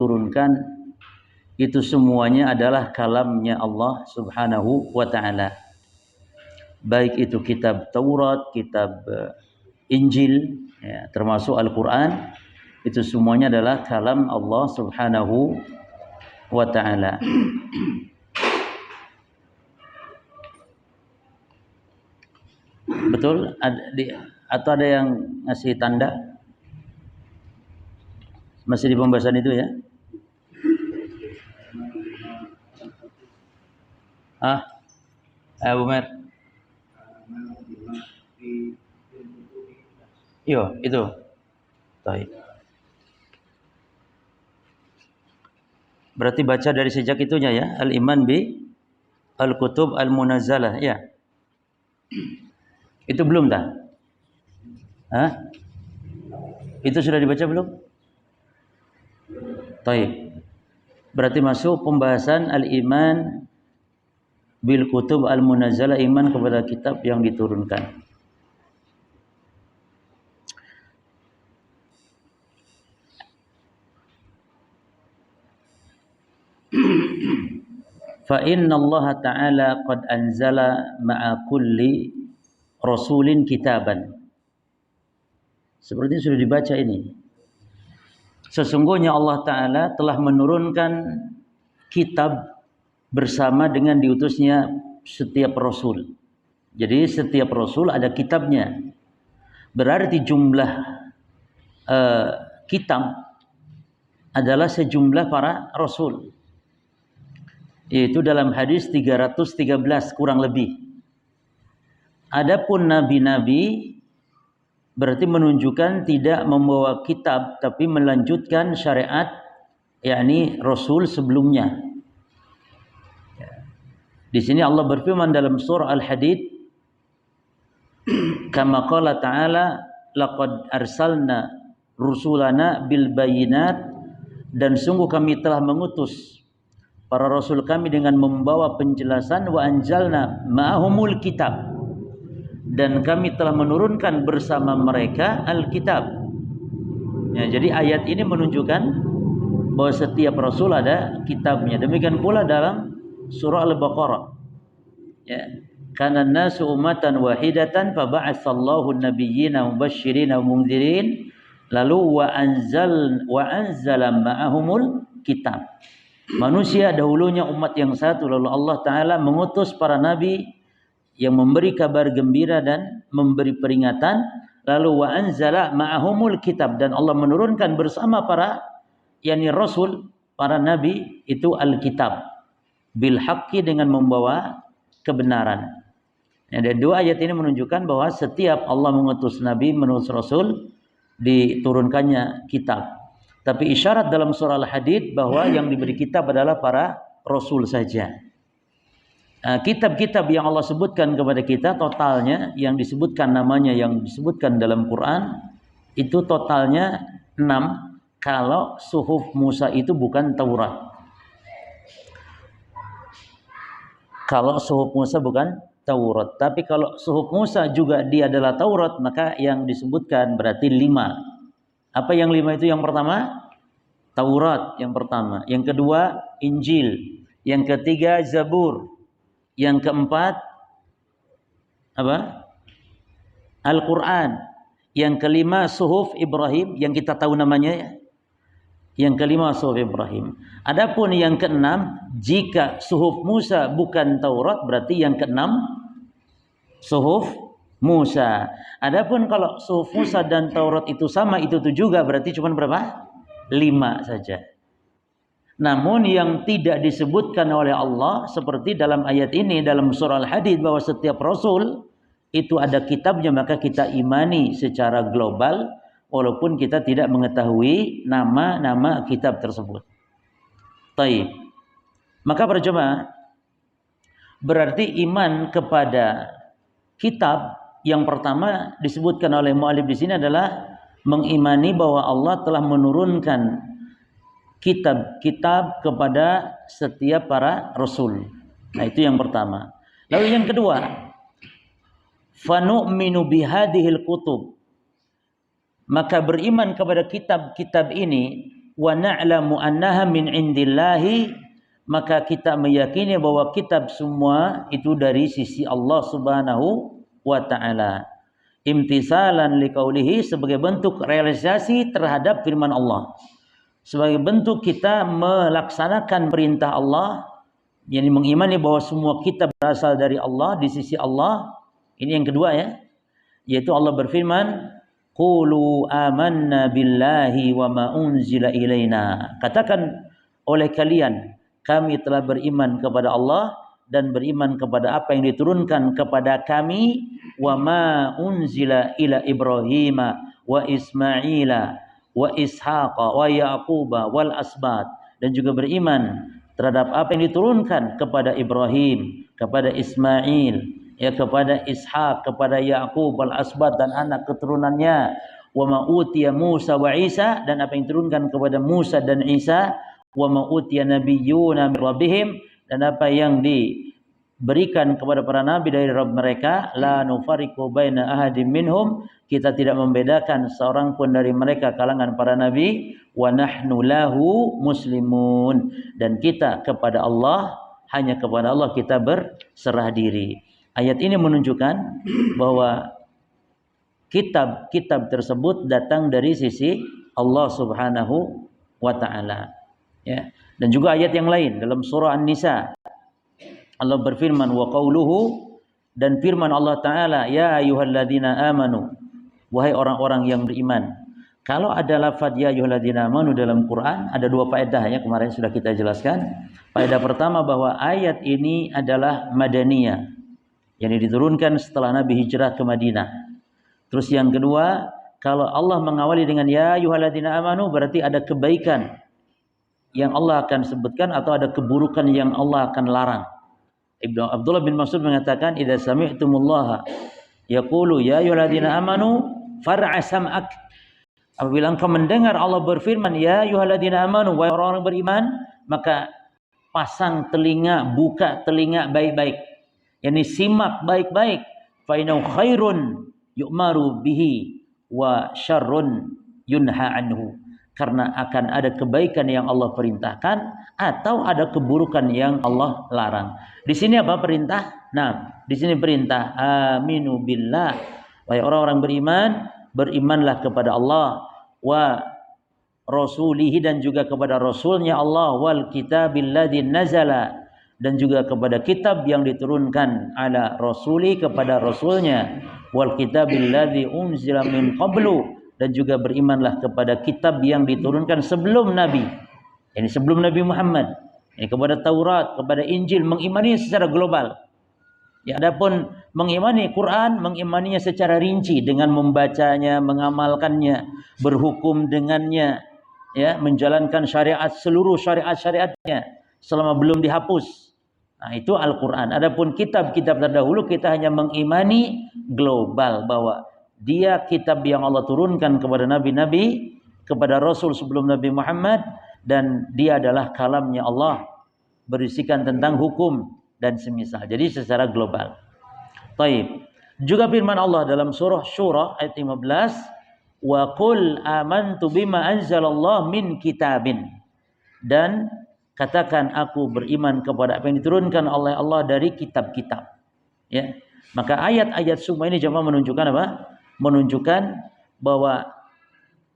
turunkan itu semuanya adalah kalamnya Allah Subhanahu wa taala. Baik itu kitab Taurat, kitab Injil, ya, termasuk Al-Qur'an, itu semuanya adalah kalam Allah Subhanahu wa taala. Betul? Atau ada yang ngasih tanda? Masih di pembahasan itu ya? Abu Mer. Iya, itu. Baik. Berarti baca dari sejak itunya ya, al-iman bi al-kutub al-munazzalah, ya. Itu belum dah? Itu sudah dibaca belum? Baik. Berarti masuk pembahasan al-iman bil kutub al-munazzalah, iman kepada kitab yang diturunkan. Fa inna Allah ta'ala qad anzala ma'a kulli rasulin kitaban. Seperti sudah dibaca ini. Sesungguhnya Allah Ta'ala telah menurunkan kitab bersama dengan diutusnya setiap rasul. Jadi setiap rasul ada kitabnya. Berarti jumlah kitab adalah sejumlah para rasul. Yaitu dalam hadis 313 kurang lebih. Adapun nabi-nabi berarti menunjukkan tidak membawa kitab tapi melanjutkan syariat, yakni rasul sebelumnya. Di sini Allah berfirman dalam surah Al-Hadid, kama qala ta'ala laqad arsalna rusulana bil bayinat, dan sungguh kami telah mengutus para rasul kami dengan membawa penjelasan, wa anjalna ma'ahumul kitab, dan kami telah menurunkan bersama mereka Alkitab. Ya, jadi ayat ini menunjukkan bahwa setiap rasul ada kitabnya. Demikian pula dalam surah Al-Baqarah. Ya, kana nasu ummatan wahidatan fa ba'atsallahu an-nabiyyina mubasysyirin wa mundzirin, lalu wa anzala ma'ahumul kitab. Manusia dahulunya umat yang satu, lalu Allah Ta'ala mengutus para nabi yang memberi kabar gembira dan memberi peringatan, lalu wa anzala ma'ahumul kitab, dan Allah menurunkan bersama para yakni rasul, para nabi itu Alkitab bil haqqi, dengan membawa kebenaran. Ya, dan dua ayat ini menunjukkan bahwa setiap Allah mengutus nabi, mengutus rasul, diturunkannya kitab. Tapi isyarat dalam surah Al-Hadid bahwa yang diberi kitab adalah para rasul saja. Kitab-kitab yang Allah sebutkan kepada kita totalnya, yang disebutkan namanya, yang disebutkan dalam Quran, itu totalnya 6 kalau suhuf Musa itu bukan Taurat. Kalau suhuf Musa bukan Taurat. Tapi kalau suhuf Musa juga dia adalah Taurat, maka yang disebutkan berarti 5. Apa yang 5 itu? Yang pertama Taurat, yang pertama. Yang kedua Injil. Yang ketiga Zabur. Yang keempat apa? Al-Quran. Yang kelima suhuf Ibrahim, yang kita tahu namanya ya. Yang kelima suhuf Ibrahim. Adapun yang keenam, jika suhuf Musa bukan Taurat, berarti yang keenam suhuf Musa. Adapun kalau suhuf Musa dan Taurat itu sama, itu juga berarti cuma berapa? 5 saja. Namun yang tidak disebutkan oleh Allah seperti dalam ayat ini dalam surah Al-Hadid bahwa setiap rasul itu ada kitabnya, maka kita imani secara global walaupun kita tidak mengetahui nama-nama kitab tersebut. Taib. Maka para jemaah, berarti iman kepada kitab yang pertama disebutkan oleh mu'alif di sini adalah mengimani bahwa Allah telah menurunkan kitab-kitab kepada setiap para rasul. Nah, itu yang pertama. Lalu yang kedua, fanu'minu bihadihil kutub. Maka beriman kepada kitab-kitab ini, wa na'lamu annaha min indillahi, maka kita meyakini bahwa kitab semua itu dari sisi Allah Subhanahu wa taala. Imtisalan liqaulihi, sebagai bentuk realisasi terhadap firman Allah. Sebagai bentuk kita melaksanakan perintah Allah, yakni mengimani bahwa semua kitab berasal dari Allah, di sisi Allah. Ini yang kedua ya, yaitu Allah berfirman, qulu amanna billahi wa ma unzila ilaina. Katakan oleh kalian, kami telah beriman kepada Allah dan beriman kepada apa yang diturunkan kepada kami, wa ma unzila ila Ibrahim wa Ismaila wa Ishaqa wa Yaquba wal asbat, dan juga beriman terhadap apa yang diturunkan kepada Ibrahim, kepada Ismail, ya, kepada Ishaq, kepada Yaqub wal asbat dan anak keturunannya, wa ma utiya Musa wa Isa, dan apa yang diturunkan kepada Musa dan Isa, wa ma utiya nabiyyuna min rabbihim, dan apa yang diberikan kepada para nabi dari Rabb mereka, la nufariqu baina ahadin minhum, kita tidak membedakan seorang pun dari mereka kalangan para nabi, wa nahnu lahu muslimun, dan kita kepada Allah, hanya kepada Allah kita berserah diri. Ayat ini menunjukkan bahwa kitab-kitab tersebut datang dari sisi Allah Subhanahu wa taala. Ya. Dan juga ayat yang lain dalam surah An-Nisa, Allah berfirman, wa qauluhu, dan firman Allah taala, ya ayyuhalladzina amanu, wahai orang-orang yang beriman. Kalau ada lafaz ya ayyuhalladzina amanu dalam Quran, ada dua faedah ya, kemarin sudah kita jelaskan. Faedah pertama bahwa ayat ini adalah madaniyah, yang diturunkan setelah Nabi hijrah ke Madinah. Terus yang kedua, kalau Allah mengawali dengan ya ayyuhalladzina amanu, berarti ada kebaikan yang Allah akan sebutkan atau ada keburukan yang Allah akan larang. Abdullah bin Mas'ud mengatakan, idza sami'tumullaha yaqulu ya ayyuhalladzina amanu far'a sam'ak. Apabila engkau mendengar Allah berfirman ya ayyuhalladzina amanu, wahai orang-orang beriman, maka pasang telinga, buka telinga baik-baik. Yani simak baik-baik. Fa innahu khairun yu'maru bihi wa syarrun yunha anhu. Karena akan ada kebaikan yang Allah perintahkan atau ada keburukan yang Allah larang. Di sini apa perintah? Nah, di sini perintah aminu billah. Wahai orang-orang beriman, berimanlah kepada Allah wa rasulihi, dan juga kepada rasulnya Allah, wal kitabil ladzi nazala, dan juga kepada kitab yang diturunkan ala rasuli, kepada rasulnya, wal kitabil ladzi unzila min qablu, dan juga berimanlah kepada kitab yang diturunkan sebelum Nabi, ini sebelum Nabi Muhammad, ini kepada Taurat, kepada Injil, mengimani secara global. Ya, adapun mengimani Quran, mengimaninya secara rinci dengan membacanya, mengamalkannya, berhukum dengannya, ya, menjalankan syariat, seluruh syariat-syariatnya selama belum dihapus. Nah, itu Al-Quran. Adapun kitab-kitab terdahulu kita hanya mengimani global bahwa dia kitab yang Allah turunkan kepada nabi-nabi, kepada rasul sebelum Nabi Muhammad, dan dia adalah kalamnya Allah, berisikan tentang hukum dan semisal. Jadi secara global. Taib. Juga firman Allah dalam surah Syura ayat 15, wa qul amantu bima anzalallah min kitabin, dan katakan aku beriman kepada apa yang diturunkan oleh Allah dari kitab-kitab. Ya. Maka ayat-ayat semua ini jemaah menunjukkan apa? Menunjukkan bahwa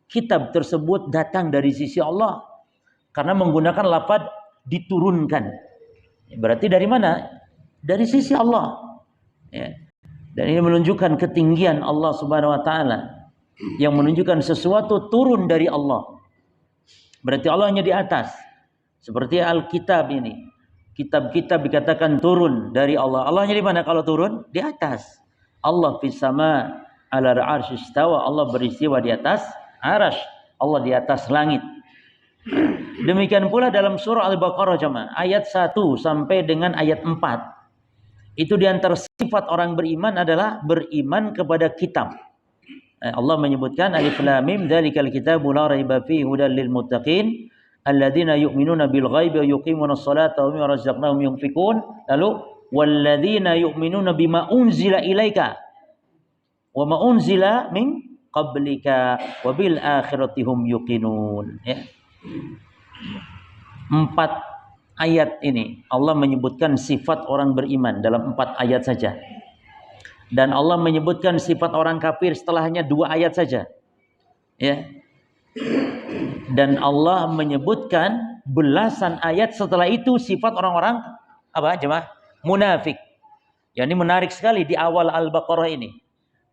kitab tersebut datang dari sisi Allah karena menggunakan lafaz diturunkan. Berarti dari mana? Dari sisi Allah. Ya. Dan ini menunjukkan ketinggian Allah Subhanahu wa taala, yang menunjukkan sesuatu turun dari Allah. Berarti Allah hanya di atas. Seperti Alkitab ini. Kitab-kitab dikatakan turun dari Allah. Allahnya di mana kalau turun? Di atas. Allah fis sama ala arsy istawa, Allah beristiwa di atas arasy, Allah di atas langit. Demikian pula dalam surah Al-Baqarah jemaah, ayat 1 sampai dengan ayat 4. Itu di antara sifat orang beriman adalah beriman kepada kitab. Allah menyebutkan alif lam mim dzalikal kitabu la raiba fihi hudal lil muttaqin alladzina yu'minuna bil ghaibi wa yuqimunas salata wa mimma razaqnahum yunfiqun. Lalu walladzina yu'minuna bima unzila ilaika wa ma unzila min qablika wa bil akhirati hum yuqinun. Ya. 4 ayat ini Allah menyebutkan sifat orang beriman dalam 4 ayat saja. Dan Allah menyebutkan sifat orang kafir setelahnya 2 ayat saja. Ya. Dan Allah menyebutkan belasan ayat setelah itu sifat orang-orang apa jemaah? Munafik. Ya, ini menarik sekali di awal Al-Baqarah ini.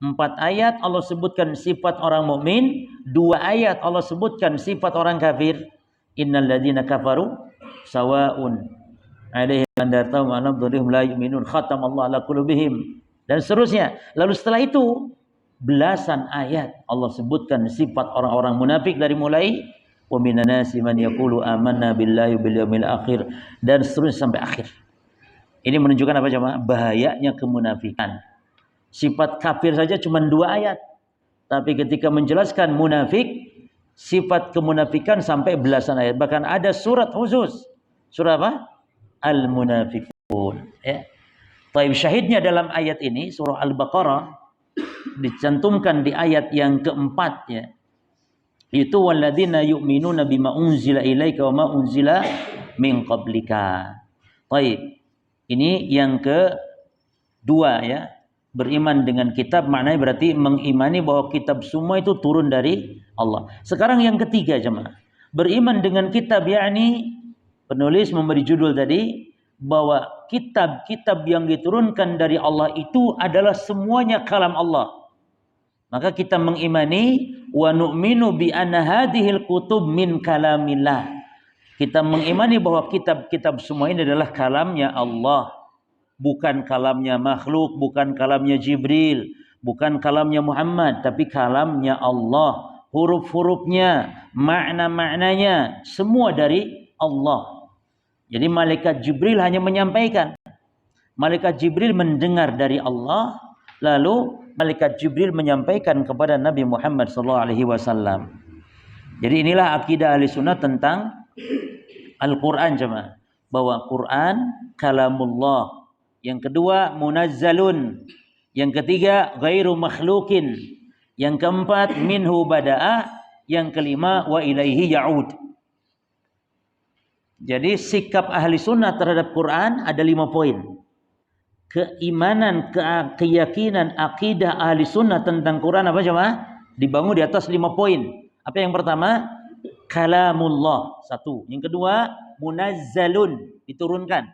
4 ayat Allah sebutkan sifat orang mukmin, 2 ayat Allah sebutkan sifat orang kafir. Innal ladzina kafaru sawa'un 'alaihim andartahum am lam tunzirhum la yu'minun khatamallahu ala qulubihim dan seterusnya. Lalu setelah itu belasan ayat Allah sebutkan sifat orang-orang munafik dari mulai wa minan nasi man yaqulu amanna billahi bil yaumil akhir dan seterusnya sampai akhir. Ini menunjukkan apa jemaah? Bahayanya kemunafikan. Sifat kafir saja cuma 2 ayat. Tapi ketika menjelaskan munafik, sifat kemunafikan sampai belasan ayat. Bahkan ada surat khusus. Surah apa? Al-Munafiqun. Ya. Taib syahidnya dalam ayat ini, surah Al-Baqarah, dicantumkan di ayat yang keempat. Ya. Itu walladzina yu'minuna bima unzila ilaika wa ma unzila min qablika. Taib. Ini yang kedua ya. Beriman dengan kitab maknanya berarti mengimani bahwa kitab semua itu turun dari Allah. Sekarang yang ketiga jemaah. Beriman dengan kitab yakni penulis memberi judul tadi bahwa kitab-kitab yang diturunkan dari Allah itu adalah semuanya kalam Allah. Maka kita mengimani wa nu'minu bi anna hadhil kutub min kalamillah. Kita mengimani bahwa kitab-kitab semua ini adalah kalamnya Allah. Bukan kalamnya makhluk, bukan kalamnya Jibril, bukan kalamnya Muhammad, tapi kalamnya Allah. Huruf-hurufnya, makna-maknanya, semua dari Allah. Jadi malaikat Jibril hanya menyampaikan. Malaikat Jibril mendengar dari Allah, lalu malaikat Jibril menyampaikan kepada Nabi Muhammad SAW. Jadi inilah akidah Ahlussunnah tentang Al-Quran jemaah. Bahwa Quran kalamullah. Yang kedua munazzalun. Yang ketiga ghairu makhlukin. Yang keempat minhu bada'a. Yang kelima wa ilaihi ya'ud. Jadi sikap ahli sunnah terhadap Quran ada 5 poin. Keimanan, keyakinan, akidah ahli sunnah tentang Quran apa jemaah? Dibangun di atas 5 poin. Apa yang pertama? Kalamullah. 1. Yang kedua munazzalun. Diturunkan.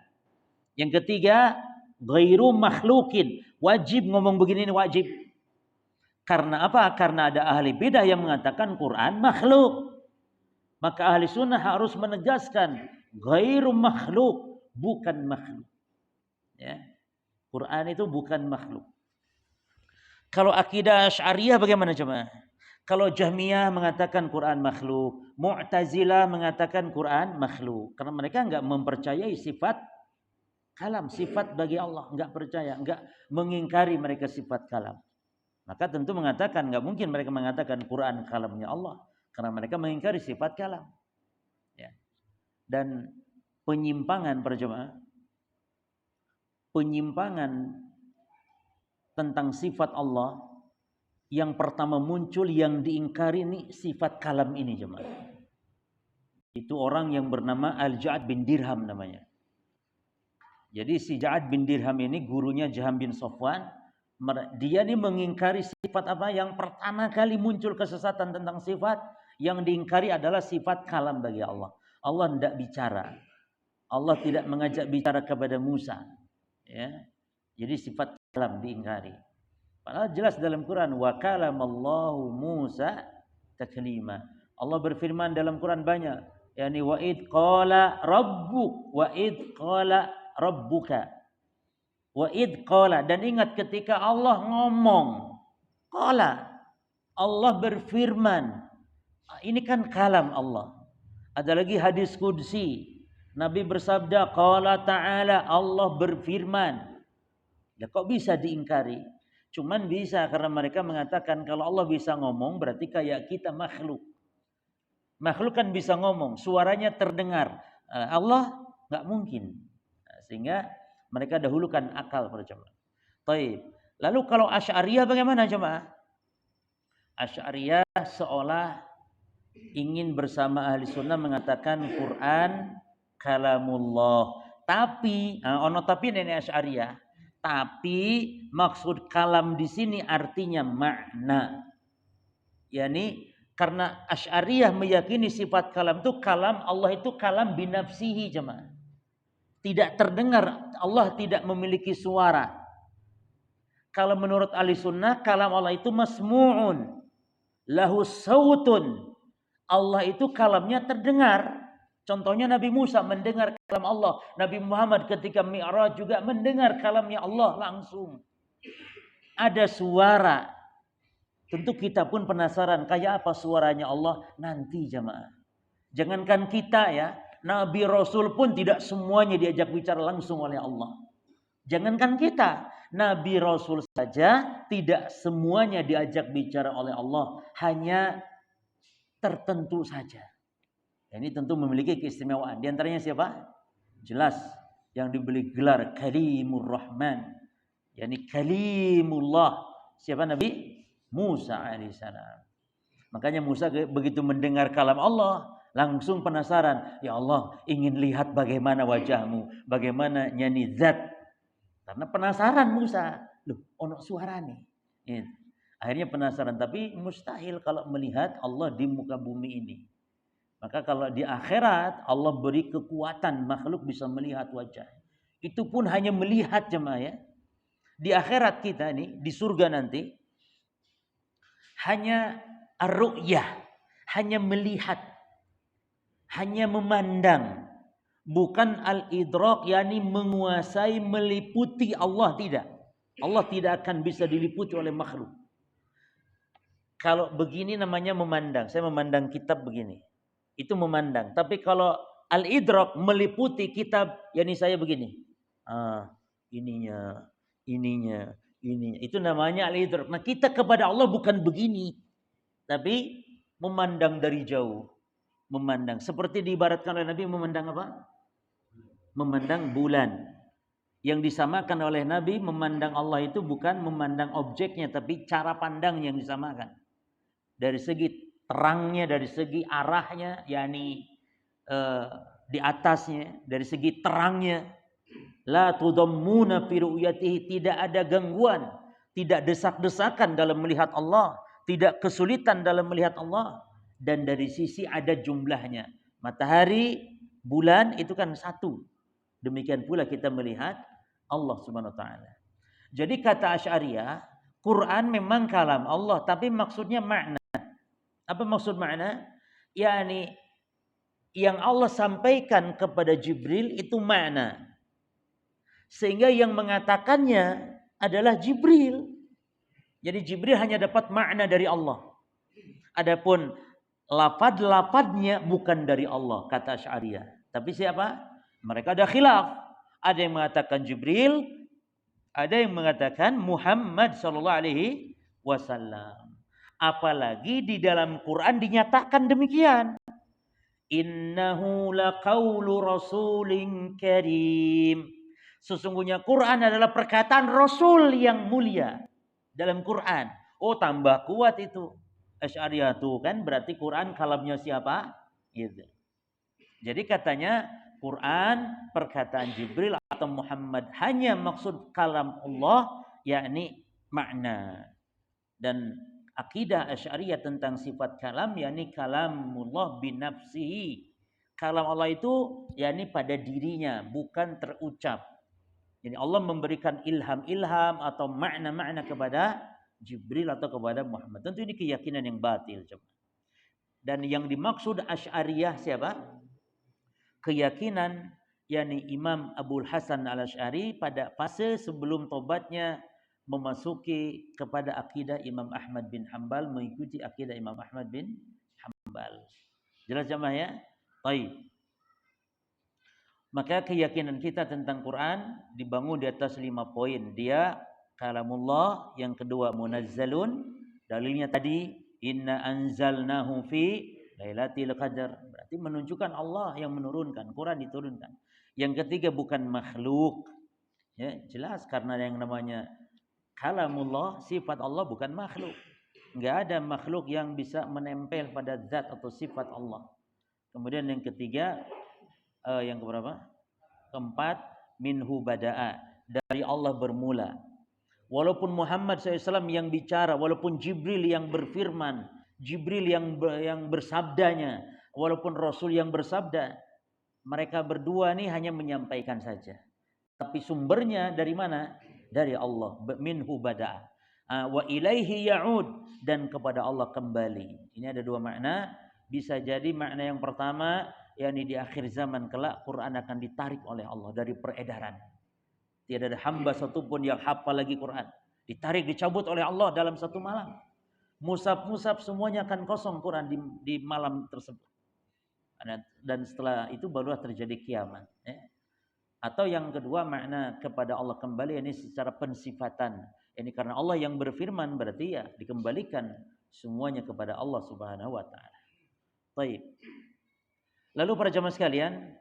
Yang ketiga ghairu makhlukin. Wajib ngomong begini ini wajib. Karena apa? Karena ada ahli bidah yang mengatakan Quran makhluk. Maka ahli sunnah harus menegaskan ghairu makhluk, bukan makhluk. Ya. Quran itu bukan makhluk. Kalau akidah Asy'ariyah bagaimana jemaah? Kalau Jahmiyah mengatakan Quran makhluk, Mu'tazilah mengatakan Quran makhluk. Karena mereka enggak mempercayai sifat kalam, sifat bagi Allah, enggak percaya, enggak mengingkari mereka sifat kalam. Maka tentu mengatakan enggak mungkin mereka mengatakan Quran kalamnya Allah karena mereka mengingkari sifat kalam. Ya. Dan penyimpangan para jemaah, penyimpangan tentang sifat Allah yang pertama muncul yang diingkari ini sifat kalam ini jemaah. Itu orang yang bernama Al-Ja'ad bin Dirham namanya. Jadi si Ja'ad bin Dirham ini gurunya Jaham bin Safwan. Dia ini mengingkari sifat apa? Yang pertama kali muncul kesesatan tentang sifat. Yang diingkari adalah sifat kalam bagi Allah. Allah tidak bicara. Allah tidak mengajak bicara kepada Musa. Ya. Jadi sifat kalam diingkari. Padahal jelas dalam Quran. Wa kalamallahu Musa taklima. Allah berfirman dalam Quran banyak. Yani wa id qala rabbuk wa id qala rabbuka wa id qala, dan ingat ketika Allah ngomong qala, Allah berfirman, ini kan kalam Allah. Ada lagi hadis qudsi, Nabi bersabda qala ta'ala, Allah berfirman. Ya kok bisa diingkari? Cuman bisa karena mereka mengatakan kalau Allah bisa ngomong berarti kayak kita makhluk. Makhluk kan bisa ngomong, suaranya terdengar. Allah enggak mungkin. Sehingga mereka dahulukan akal para jemaah. Taib. Lalu kalau Asy'ariyah bagaimana jemaah? Asy'ariyah seolah ingin bersama ahli sunnah mengatakan Quran kalamullah. Tapi ono tapi nenek Asy'ariyah. Tapi maksud kalam di sini artinya makna. Yani karena Asy'ariyah meyakini sifat kalam itu kalam Allah itu kalam binafsihi jemaah. Tidak terdengar, Allah tidak memiliki suara. Kalau menurut ahli sunnah kalam Allah itu masmu'un, lahu sautun. Allah itu kalamnya terdengar. Contohnya Nabi Musa mendengar kalam Allah. Nabi Muhammad ketika Mi'raj juga mendengar kalamnya Allah langsung. Ada suara. Tentu kita pun penasaran kayak apa suaranya Allah nanti jemaah. Jangankan kita ya, Nabi Rasul pun tidak semuanya diajak bicara langsung oleh Allah. Jangankan kita, Nabi Rasul saja tidak semuanya diajak bicara oleh Allah. Hanya tertentu saja. Ini tentu memiliki keistimewaan. Di antaranya siapa? Jelas yang diberi gelar Kalimur Rahman, yakni Kalimullah. Siapa? Nabi Musa alaihissalam. Makanya Musa begitu mendengar kalam Allah langsung penasaran, ya Allah ingin lihat bagaimana wajahmu, bagaimana nyanyi zat. Karena penasaran Musa, loh ono suara nih. Akhirnya penasaran, tapi mustahil kalau melihat Allah di muka bumi ini. Maka kalau di akhirat Allah beri kekuatan makhluk bisa melihat wajah. Itu pun hanya melihat jemaah ya. Di akhirat kita nih, di surga nanti hanya ar-ru'yah, hanya melihat, hanya memandang, bukan al-idrak, yakni menguasai, meliputi Allah tidak. Allah tidak akan bisa diliputi oleh makhluk. Kalau begini namanya memandang. Saya memandang kitab begini. Itu memandang. Tapi kalau al-idrak meliputi kitab, yakni saya begini. Ininya. Itu namanya al-idrak. Nah, kita kepada Allah bukan begini. Tapi memandang dari jauh. Memandang. Seperti diibaratkan oleh Nabi memandang apa? Memandang bulan. Yang disamakan oleh Nabi memandang Allah itu bukan memandang objeknya, tapi cara pandang yang disamakan. Dari segi terangnya, dari segi arahnya, yakni di atasnya, dari segi terangnya. La tudammuna fi ru'yatihi, tidak ada gangguan, tidak desak-desakan dalam melihat Allah, tidak kesulitan dalam melihat Allah. Dan dari sisi ada jumlahnya. Matahari, bulan itu kan satu. Demikian pula kita melihat Allah Subhanahu wa taala. Jadi kata Asy'ariyah, Quran memang kalam Allah, tapi maksudnya makna. Apa maksud makna? Yani yang Allah sampaikan kepada Jibril itu makna. Sehingga yang mengatakannya adalah Jibril. Jadi Jibril hanya dapat makna dari Allah. Adapun lafaz-lafaznya bukan dari Allah, kata Asy'ariyah. Tapi siapa? Mereka ada khilaf. Ada yang mengatakan Jibril, ada yang mengatakan Muhammad sallallahu alaihi wasallam. Apalagi di dalam Quran dinyatakan demikian. Innahu laqaulu rasulin karim. Sesungguhnya Quran adalah perkataan Rasul yang mulia dalam Quran. Oh, tambah kuat itu. Asy'ariyah tuh kan berarti Quran kalamnya siapa? Gitu. Jadi katanya Quran perkataan Jibril atau Muhammad hanya maksud kalam Allah, yakni makna. Dan akidah Asy'ariyah tentang sifat kalam, yakni kalamullah binafsihi. Kalam Allah itu yakni pada dirinya, bukan terucap. Jadi Allah memberikan ilham-ilham atau makna-makna kepada Jibril atau kepada Muhammad. Tentu ini keyakinan yang batil. Dan yang dimaksud Asy'ariyah siapa? Keyakinan yakni Imam Abul Hasan Al-Asy'ari pada fase sebelum tobatnya memasuki kepada akidah Imam Ahmad bin Hanbal, mengikuti akidah Imam Ahmad bin Hanbal. Jelas jemaah ya? Baik. Maka keyakinan kita tentang Quran dibangun di atas 5 poin. Dia kalamullah, yang kedua munazzalun. Dalilnya tadi inna anzalnahu fi Lailatul Qadar. Berarti menunjukkan Allah yang menurunkan, Quran diturunkan. Yang ketiga bukan makhluk. Ya, jelas karena yang namanya kalamullah, sifat Allah bukan makhluk. Enggak ada makhluk yang bisa menempel pada zat atau sifat Allah. Kemudian yang ketiga, yang keberapa? Keempat, minhu bada'a, dari Allah bermula. Walaupun Muhammad SAW yang bicara, walaupun Jibril yang berfirman, Jibril yang bersabdanya, walaupun Rasul yang bersabda, mereka berdua ini hanya menyampaikan saja. Tapi sumbernya dari mana? Dari Allah. Minhu bada'a. Wa ilaihi ya'ud, dan kepada Allah kembali. Ini ada dua makna. Bisa jadi makna yang pertama, yakni di akhir zaman kelak Quran akan ditarik oleh Allah dari peredaran. Tidak ada hamba satupun yang hafal lagi Quran. Ditarik, dicabut oleh Allah dalam satu malam. Mushaf semuanya akan kosong Quran di malam tersebut. Dan setelah itu barulah terjadi kiamat. Atau yang kedua, makna kepada Allah kembali, ini secara pensifatan. Ini karena Allah yang berfirman, berarti ya dikembalikan semuanya kepada Allah Subhanahu wa taala. Baik. Lalu para jamaah sekalian,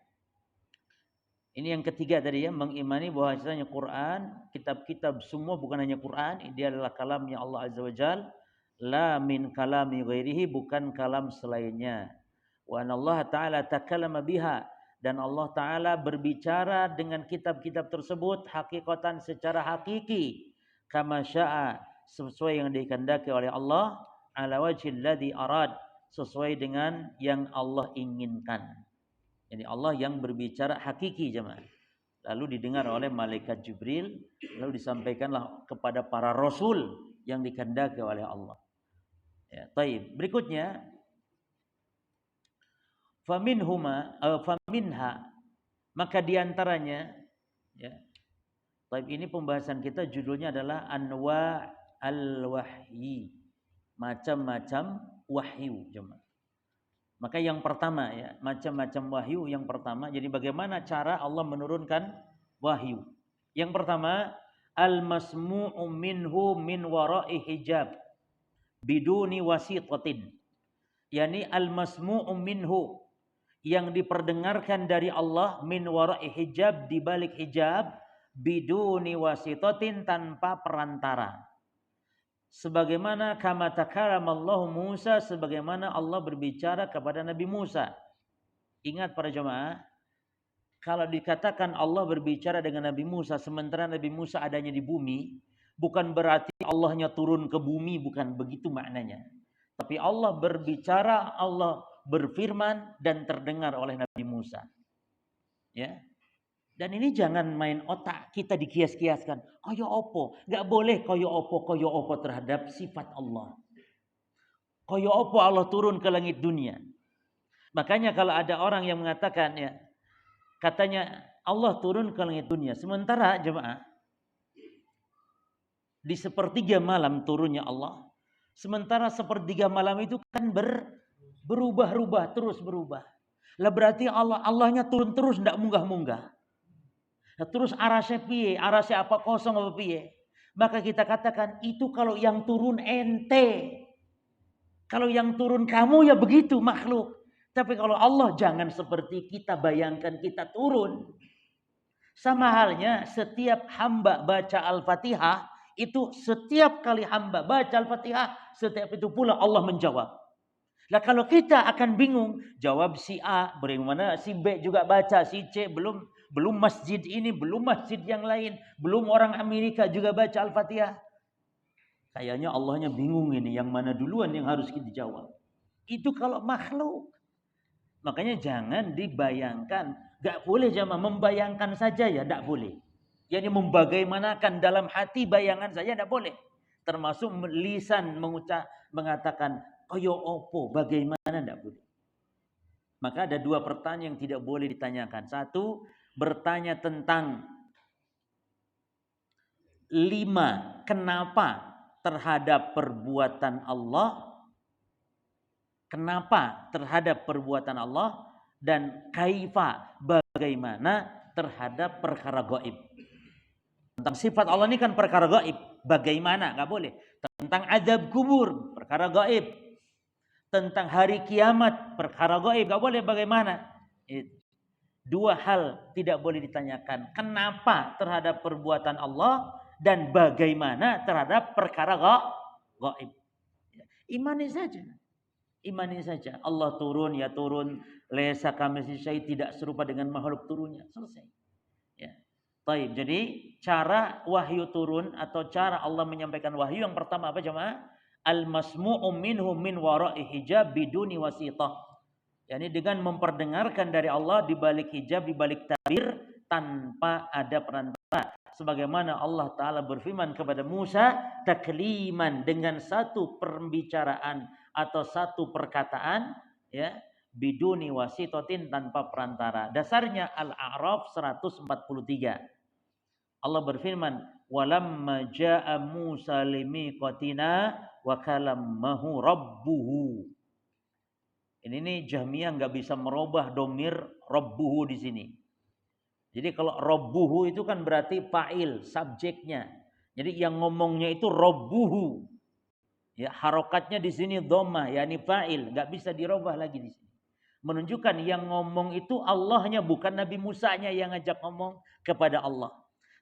ini yang ketiga tadi ya, mengimani bahwasanya Quran, kitab-kitab semua bukan hanya Quran, dia adalah kalamnya Allah Azza wa Jalla, la min kalami ghairihi, bukan kalam selainnya. Wa anallaha ta'ala takallama biha, dan Allah Ta'ala berbicara dengan kitab-kitab tersebut hakikatan secara hakiki, kama sya'a, sesuai yang dikehendaki oleh Allah, ala wajhil ladzi arad, sesuai dengan yang Allah inginkan. Jadi Allah yang berbicara hakiki jemaah. Lalu didengar oleh malaikat Jibril, lalu disampaikanlah kepada para rasul yang dikehendaki oleh Allah. Ya, taib. Berikutnya, faminha, maka diantaranya, ya. Taib, ini pembahasan kita judulnya adalah anwa al-wahyi, macam-macam wahyu jemaah. Maka yang pertama ya, macam-macam wahyu yang pertama. Jadi bagaimana cara Allah menurunkan wahyu? Yang pertama, al-masmu'u minhu min wara'i hijab biduni wasitatin. Yani al-masmu'u minhu, yang diperdengarkan dari Allah, min wara'i hijab, di balik hijab, biduni wasitatin, tanpa perantara. Sebagaimana kama takalamallahu Musa, sebagaimana Allah berbicara kepada Nabi Musa. Ingat para jemaah, kalau dikatakan Allah berbicara dengan Nabi Musa sementara Nabi Musa adanya di bumi, bukan berarti Allahnya turun ke bumi, bukan begitu maknanya. Tapi Allah berbicara, Allah berfirman dan terdengar oleh Nabi Musa. Ya. Dan ini jangan main otak kita dikias-kiaskan. Kaya opo? Gak boleh kaya opo terhadap sifat Allah. Kaya opo Allah turun ke langit dunia. Makanya kalau ada orang yang mengatakan ya, katanya Allah turun ke langit dunia. Sementara jemaah, di sepertiga malam turunnya Allah. Sementara sepertiga malam itu kan berubah-ubah, terus berubah. Lah berarti Allahnya turun terus, tidak munggah-munggah. Terus arasnya piye? Arasnya apa kosong apa piye? Maka kita katakan itu kalau yang turun ente. Kalau yang turun kamu ya begitu makhluk. Tapi kalau Allah jangan seperti kita bayangkan kita turun. Sama halnya setiap hamba baca Al-Fatihah, itu setiap kali hamba baca Al-Fatihah, setiap itu pula Allah menjawab. Lah kalau kita akan bingung, jawab si A, bagaimana si B juga baca, si C belum masjid ini, belum masjid yang lain, belum orang Amerika juga baca Al-Fatihah. Kayaknya Allahnya bingung ini, yang mana duluan yang harus kita jawab. Itu kalau makhluk. Makanya jangan dibayangkan, gak boleh jamaah membayangkan saja ya, gak boleh. Yani membagaimanakan dalam hati bayangan saja gak boleh. Termasuk lisan mengatakan, kaya opo, bagaimana gak boleh. Maka ada dua pertanyaan yang tidak boleh ditanyakan. Satu, bertanya tentang 5 kenapa terhadap perbuatan Allah, kenapa terhadap perbuatan Allah, dan kaifa, bagaimana terhadap perkara gaib. Tentang sifat Allah ini kan perkara gaib, bagaimana, nggak boleh. Tentang azab kubur, perkara gaib. Tentang hari kiamat, perkara gaib, nggak boleh bagaimana. Dua hal tidak boleh ditanyakan. Kenapa terhadap perbuatan Allah dan bagaimana terhadap perkara gaib. Imani saja. Imani saja. Allah turun ya turun. Laisa kamitslihi syai', tidak serupa dengan makhluk turunnya. Selesai. Ya. Baik. Jadi cara wahyu turun atau cara Allah menyampaikan wahyu yang pertama apa jemaah? Al-masmu'u minhu min wara'i hijab biduni wasithah. Yani dengan memperdengarkan dari Allah di balik hijab, di balik tabir tanpa ada perantara. Sebagaimana Allah Ta'ala berfirman kepada Musa, takliman, dengan satu pembicaraan atau satu perkataan, ya, biduni wasitotin, tanpa perantara. Dasarnya Al-A'raf 143. Allah berfirman, walamma ja'a Musa limiqatina wa kalamahu rabbuhu. Ini nih Jahmiyah nggak bisa merubah domir rabbuhu di sini. Jadi kalau rabbuhu itu kan berarti fa'il, subjeknya. Jadi yang ngomongnya itu rabbuhu. Ya, harokatnya di sini dhammah, yakni fa'il, nggak bisa dirubah lagi di sini. Menunjukkan yang ngomong itu Allahnya, bukan Nabi Musanya yang ngajak ngomong kepada Allah.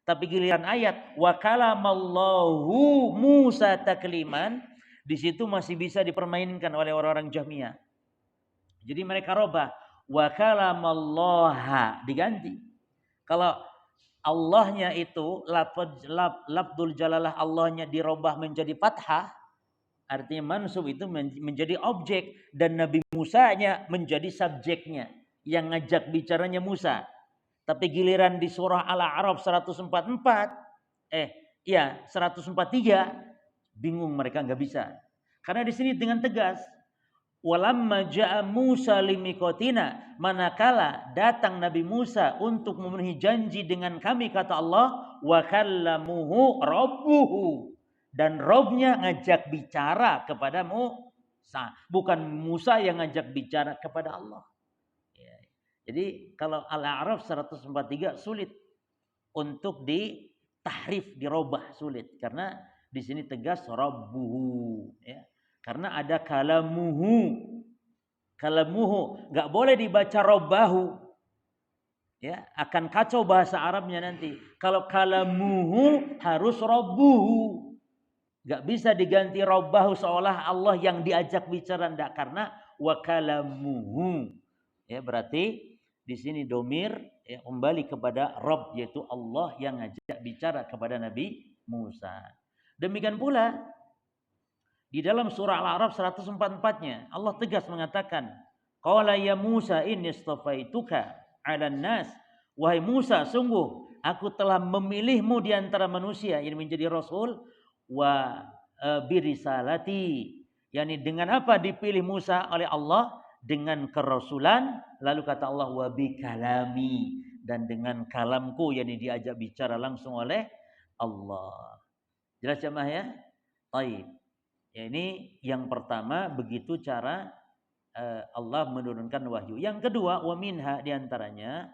Tapi giliran ayat wa kalamallahu Musa takliman, di situ masih bisa dipermainkan oleh orang-orang Jahmiyah. Jadi mereka robah wa kalamallaha, diganti. Kalau Allahnya itu lafdzul jalalah Allahnya dirobah menjadi fathah, artinya mansub itu menjadi objek, dan Nabi Musanya menjadi subjeknya yang ngajak bicaranya Musa. Tapi giliran di surah Al-A'raf 143 bingung mereka, nggak bisa. Karena di sini dengan tegas, walamma ja'a Musa limiqatina, manakala datang Nabi Musa untuk memenuhi janji dengan kami, kata Allah, wa kallamuhu rabbuhu, dan Robnya ngajak bicara kepada Musa, bukan Musa yang ngajak bicara kepada Allah. Ya. Jadi kalau Al-A'raf 143 sulit untuk ditahrif, dirubah, sulit, karena di sini tegas rabbuhu, ya. Karena ada kalamuhu. Kalamuhu nggak boleh dibaca robbahu. Ya, akan kacau bahasa Arabnya nanti. Kalau kalamuhu harus robbuhu. Nggak bisa diganti robbahu seolah Allah yang diajak bicara, enggak, karena wa kalamuhu. Ya, berarti di sini domir ya kembali kepada Rabb, yaitu Allah yang ngajak bicara kepada Nabi Musa. Demikian pula di dalam surah Al-A'raf 144-nya Allah tegas mengatakan, qala ya Musa inni istafaituka 'alan nas, wahai Musa, sungguh aku telah memilihmu di antara manusia, ini menjadi rasul, wa birisalati, yakni dengan apa dipilih Musa oleh Allah? Dengan kerasulan. Lalu kata Allah wa bikalami, dan dengan kalamku, yakni diajak bicara langsung oleh Allah. Jelas jemaah ya? Baik. Ya, ini yang pertama, begitu cara Allah menurunkan wahyu. Yang kedua, wa minha, diantaranya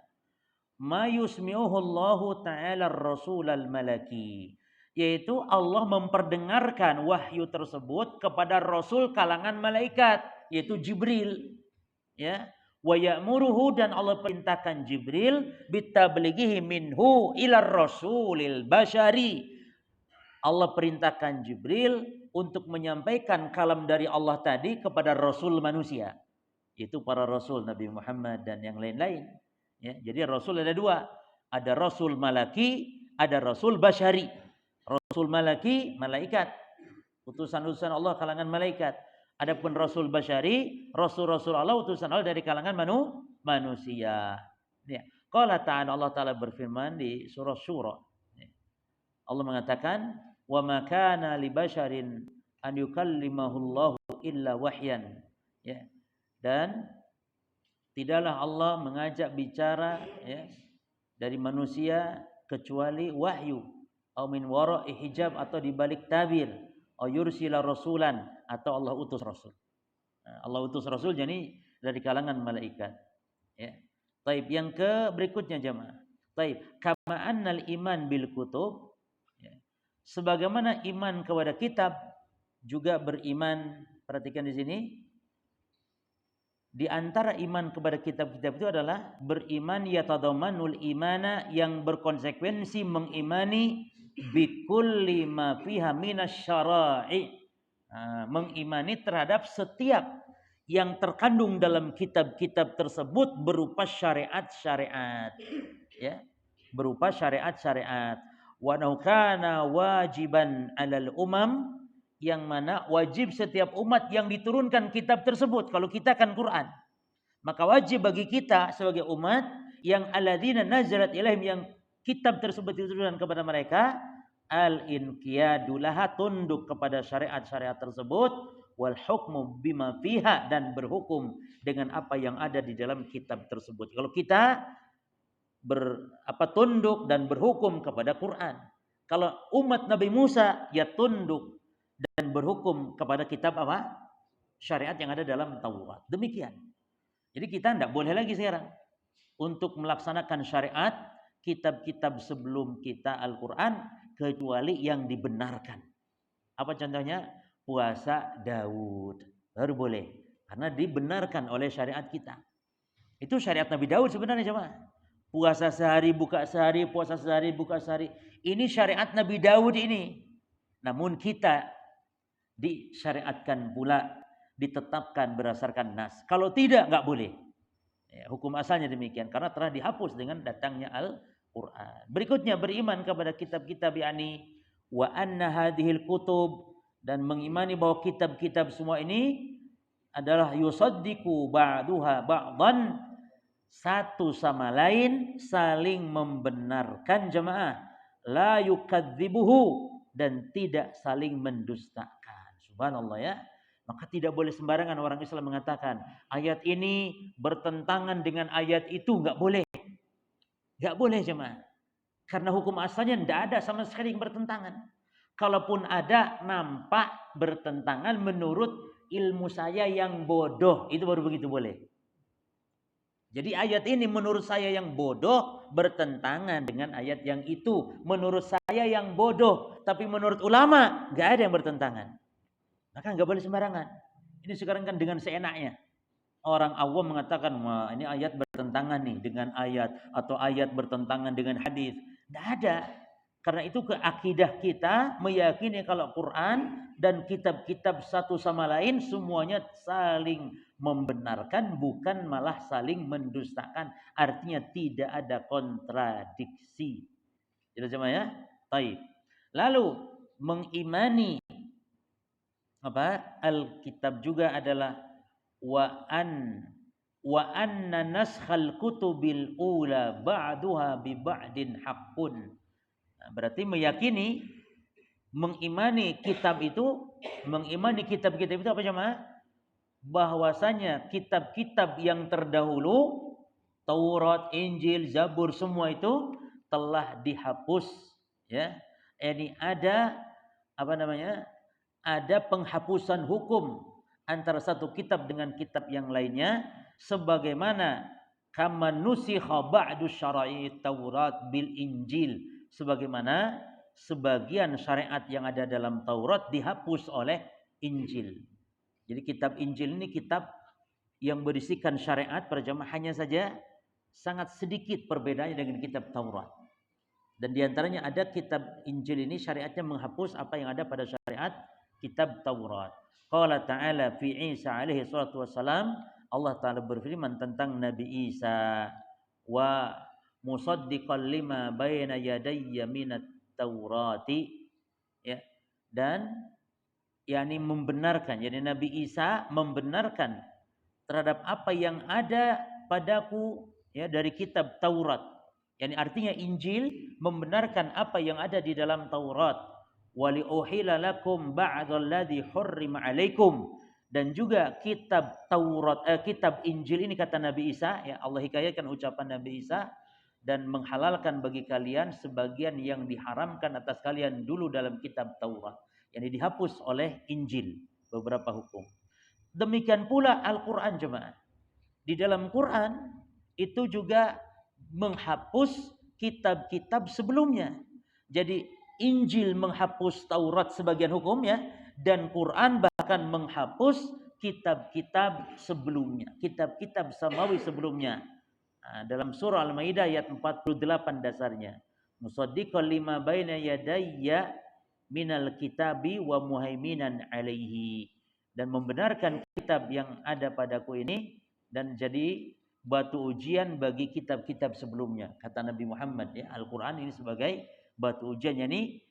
ma yusmi'uhu Allahu ta'ala ar-rasul al-malaki, yaitu Allah memperdengarkan wahyu tersebut kepada rasul kalangan malaikat, yaitu Jibril. Ya, wa ya'muruhu, dan Allah perintahkan Jibril bitablighihi minhu ila rasulil bashari. Allah perintahkan Jibril untuk menyampaikan kalam dari Allah tadi kepada rasul manusia, yaitu para rasul Nabi Muhammad dan yang lain-lain. Ya, jadi rasul ada dua, ada rasul malaki, ada rasul bashari. Rasul malaki, malaikat, utusan-utusan Allah kalangan malaikat. Adapun rasul bashari, rasul-rasul Allah, utusan Allah dari kalangan manusia. Ya. Qala ta'ala, Allah Ta'ala berfirman di surah Syura. Allah mengatakan, wa ma kana li basharin an yukallimahullahu illa wahyan. Ya. Dan tidaklah Allah mengajak bicara ya dari manusia kecuali wahyu, au min wara'i hijab, atau di balik tabir, au yursila rasulan, atau Allah utus rasul. Nah, Allah utus rasul jadi dari kalangan malaikat. Ya. Taib, yang ke berikutnya jemaah. Taib, kama annal iman bil kutub, sebagaimana iman kepada kitab juga beriman. Perhatikan di sini, di antara iman kepada kitab-kitab itu adalah beriman yatadammanul imana, yang berkonsekuensi mengimani bikulli ma fiha minasyara'i, Mengimani terhadap setiap yang terkandung dalam kitab-kitab tersebut berupa syariat-syariat, ya, berupa syariat-syariat. Wa kana wajiban 'alal umam, yang mana wajib setiap umat yang diturunkan kitab tersebut. Kalau kita kan Quran, maka wajib bagi kita sebagai umat yang alladzina nazalat ilaihim, yang kitab tersebut diturunkan kepada mereka, al-inqiyadu laha, tunduk kepada syariat-syariat tersebut, wal hukmu bima fiha, dan berhukum dengan apa yang ada di dalam kitab tersebut. Kalau kita tunduk dan berhukum kepada Quran. Kalau umat Nabi Musa, ya tunduk dan berhukum kepada kitab apa? Syariat yang ada dalam Taurat. Demikian. Jadi kita tidak boleh lagi sekarang untuk melaksanakan syariat kitab-kitab sebelum kita Al-Quran kecuali yang dibenarkan. Apa contohnya? Puasa Daud. Baru boleh. Karena dibenarkan oleh syariat kita. Itu syariat Nabi Daud sebenarnya, coba. Puasa sehari, buka sehari, puasa sehari, buka sehari. Ini syariat Nabi Daud ini. Namun kita disyariatkan pula, ditetapkan berdasarkan nas. Kalau tidak, nggak boleh. Ya, hukum asalnya demikian. Karena telah dihapus dengan datangnya Al-Quran. Berikutnya, beriman kepada kitab-kitab, yakni wa anna hadhil kutub, dan mengimani bahwa kitab-kitab semua ini adalah yusaddiqu ba'duha ba'dan, satu sama lain saling membenarkan, jemaah, la yukadzibuhu, dan tidak saling mendustakan. Subhanallah, ya. Maka tidak boleh sembarangan orang Islam mengatakan ayat ini bertentangan dengan ayat itu, enggak boleh. Enggak boleh, jemaah. Karena hukum asalnya tidak ada sama sekali yang bertentangan. Kalaupun ada, nampak bertentangan menurut ilmu saya yang bodoh, itu baru begitu boleh. Jadi ayat ini menurut saya yang bodoh bertentangan dengan ayat yang itu. Menurut saya yang bodoh, tapi menurut ulama nggak ada yang bertentangan. Maka nggak boleh sembarangan. Ini sekarang kan dengan seenaknya. Orang awam mengatakan, wah ini ayat bertentangan nih dengan ayat, atau ayat bertentangan dengan hadis. Nggak ada. Karena itu keakidah kita meyakini kalau Quran dan kitab-kitab satu sama lain semuanya saling membenarkan, bukan malah saling mendustakan. Artinya tidak ada kontradiksi. Itu cuma ya. Baik. Lalu mengimani Alkitab juga adalah wa anna naskhal kutubil ula ba'duha bi ba'din haqqun. Berarti meyakini, mengimani kitab-kitab itu apa jemaah? Bahwasanya kitab-kitab yang terdahulu, Taurat, Injil, Zabur, semua itu telah dihapus, ya. Ini ada ada penghapusan hukum antara satu kitab dengan kitab yang lainnya, sebagaimana kama nusikha ba'du syara'i Taurat bil Injil, sebagaimana sebagian syariat yang ada dalam Taurat dihapus oleh Injil. Jadi kitab Injil ini kitab yang berisikan syariat para jamaah, hanya saja sangat sedikit perbedaannya dengan kitab Taurat. Dan diantaranya ada kitab Injil ini syariatnya menghapus apa yang ada pada syariat kitab Taurat. Qala ta'ala fi Isa alaihi salatu wassalam, Allah Ta'ala berfirman tentang Nabi Isa, wa musaddiqan lima baina yadayya minat Taurati, ya, dan yakni membenarkan, jadi Nabi Isa membenarkan terhadap apa yang ada padaku, ya, dari kitab Taurat. Yani artinya Injil membenarkan apa yang ada di dalam Taurat. Wali uhila lakum ba'dalladzi hurrima alaikum, dan juga kitab Taurat, kitab Injil ini kata Nabi Isa, ya, Allah hikayatkan ucapan Nabi Isa, dan menghalalkan bagi kalian sebagian yang diharamkan atas kalian dulu dalam kitab Taurat, yang dihapus oleh Injil beberapa hukum. Demikian pula Al-Quran, jemaah. Di dalam Quran itu juga menghapus kitab-kitab sebelumnya. Jadi Injil menghapus Taurat sebagian hukumnya, dan Quran bahkan menghapus kitab-kitab sebelumnya, kitab-kitab samawi sebelumnya. Dalam surah Al-Maidah ayat 48 dasarnya, musaddiqan lima baina yadayya minal kitabi wa muhaiminan alaihi, dan membenarkan kitab yang ada padaku ini dan jadi batu ujian bagi kitab-kitab sebelumnya. Kata Nabi Muhammad, ya, Al-Qur'an ini sebagai batu ujian, yakni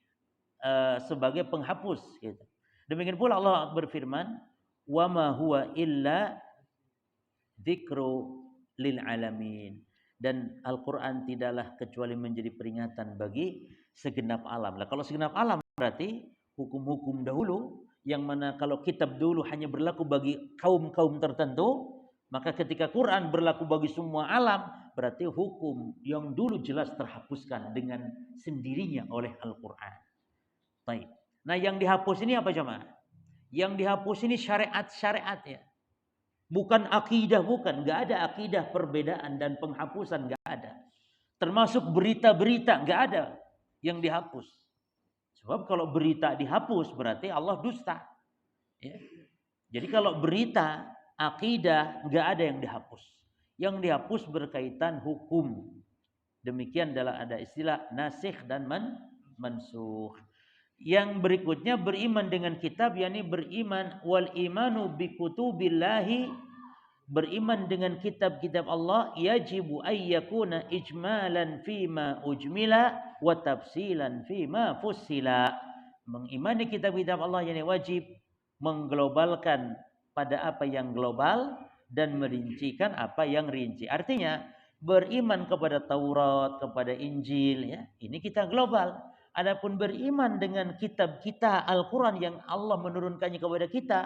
sebagai penghapus gitu. Demikian pula Allah berfirman, wa ma huwa illa dzikru lil alamin, dan Al-Qur'an tidaklah kecuali menjadi peringatan bagi segenap alam. Lah kalau segenap alam berarti hukum-hukum dahulu, yang mana kalau kitab dulu hanya berlaku bagi kaum-kaum tertentu, maka ketika Quran berlaku bagi semua alam, berarti hukum yang dulu jelas terhapuskan dengan sendirinya oleh Al-Qur'an. Baik. Nah, yang dihapus ini apa jemaah? Yang dihapus ini syariat-syariat, ya. Bukan akidah, bukan. Enggak ada akidah perbedaan dan penghapusan, enggak ada. Termasuk berita-berita, enggak ada yang dihapus. Sebab kalau berita dihapus berarti Allah dusta. Ya. Jadi kalau berita, akidah, enggak ada yang dihapus. Yang dihapus berkaitan hukum. Demikian adalah ada istilah nasikh dan mansukh. Yang berikutnya beriman dengan kitab, yakni beriman wal imanu bi kutubillahi, beriman dengan kitab-kitab Allah, yajibu ayyakuna ijmalan fima ujmila wa tafsilan fima fussila. Mengimani kitab-kitab Allah yakni wajib mengglobalkan pada apa yang global dan merincikan apa yang rinci. Artinya beriman kepada Taurat, kepada Injil, ya, ini kita global. Adapun beriman dengan kitab kita Al-Quran yang Allah menurunkannya kepada kita,